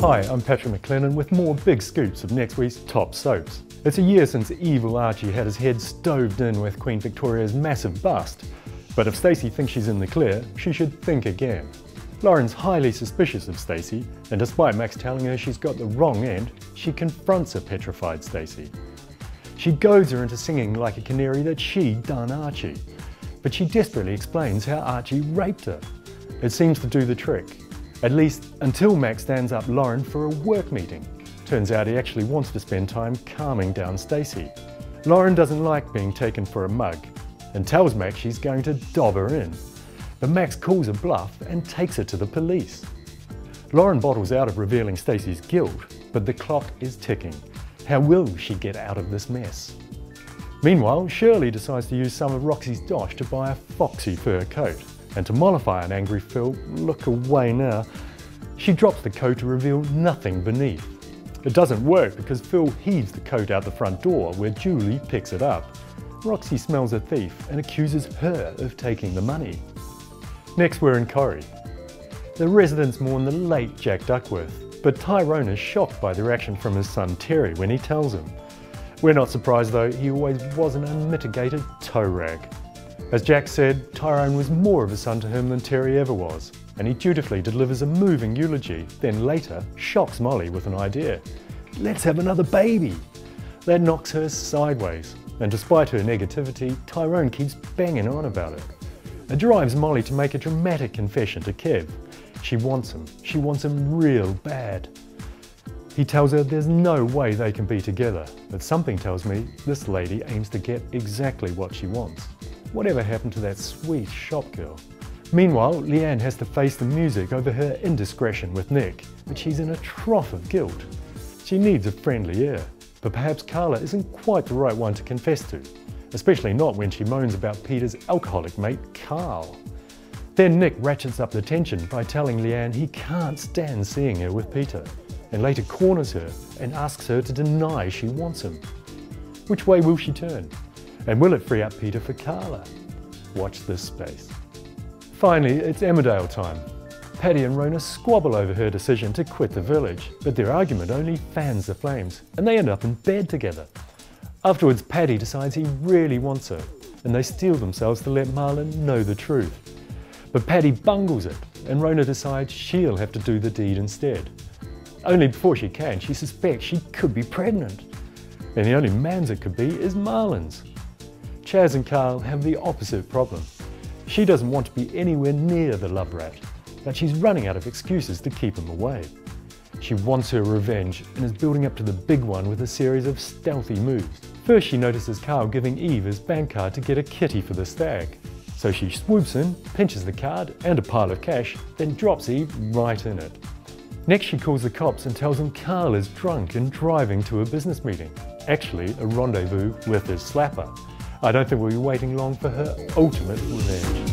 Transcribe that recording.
Hi, I'm Patrick McLennan with more big scoops of next week's top soaps. It's a year since evil Archie had his head stoved in with Queen Victoria's massive bust. But if Stacey thinks she's in the clear, she should think again. Lauren's highly suspicious of Stacey, and despite Max telling her she's got the wrong end, she confronts a petrified Stacey. She goads her into singing like a canary that she'd done Archie, but she desperately explains how Archie raped her. It seems to do the trick, at least until Max stands up Lauren for a work meeting. Turns out he actually wants to spend time calming down Stacey. Lauren doesn't like being taken for a mug and tells Max she's going to dob her in. But Max calls a bluff and takes her to the police. Lauren bottles out of revealing Stacey's guilt, but the clock is ticking. How will she get out of this mess? Meanwhile, Shirley decides to use some of Roxy's dosh to buy a foxy fur coat. And to mollify an angry Phil, look away now, she drops the coat to reveal nothing beneath. It doesn't work because Phil heaves the coat out the front door where Julie picks it up. Roxy smells a thief and accuses her of taking the money. Next we're in Corrie. The residents mourn the late Jack Duckworth, but Tyrone is shocked by the reaction from his son Terry when he tells him. We're not surprised though, he always was an unmitigated toe rag. As Jack said, Tyrone was more of a son to him than Terry ever was, and he dutifully delivers a moving eulogy, then later shocks Molly with an idea. Let's have another baby! That knocks her sideways, and despite her negativity, Tyrone keeps banging on about it. It drives Molly to make a dramatic confession to Kev. She wants him real bad. He tells her there's no way they can be together, but something tells me this lady aims to get exactly what she wants. Whatever happened to that sweet shop girl? Meanwhile, Leanne has to face the music over her indiscretion with Nick, but she's in a trough of guilt. She needs a friendly ear, but perhaps Carla isn't quite the right one to confess to, especially not when she moans about Peter's alcoholic mate, Carl. Then Nick ratchets up the tension by telling Leanne he can't stand seeing her with Peter, and later corners her and asks her to deny she wants him. Which way will she turn? And will it free up Peter for Carla? Watch this space. Finally, it's Emmerdale time. Paddy and Rona squabble over her decision to quit the village, but their argument only fans the flames, and they end up in bed together. Afterwards, Paddy decides he really wants her, and they steel themselves to let Marlon know the truth. But Paddy bungles it, and Rona decides she'll have to do the deed instead. Only before she can, she suspects she could be pregnant. And the only man's it could be is Marlon's. Chaz and Carl have the opposite problem. She doesn't want to be anywhere near the love rat, but she's running out of excuses to keep him away. She wants her revenge and is building up to the big one with a series of stealthy moves. First she notices Carl giving Eve his bank card to get a kitty for the stag. So she swoops in, pinches the card and a pile of cash, then drops Eve right in it. Next she calls the cops and tells them Carl is drunk and driving to a business meeting. Actually a rendezvous with his slapper. I don't think we'll be waiting long for her ultimate revenge.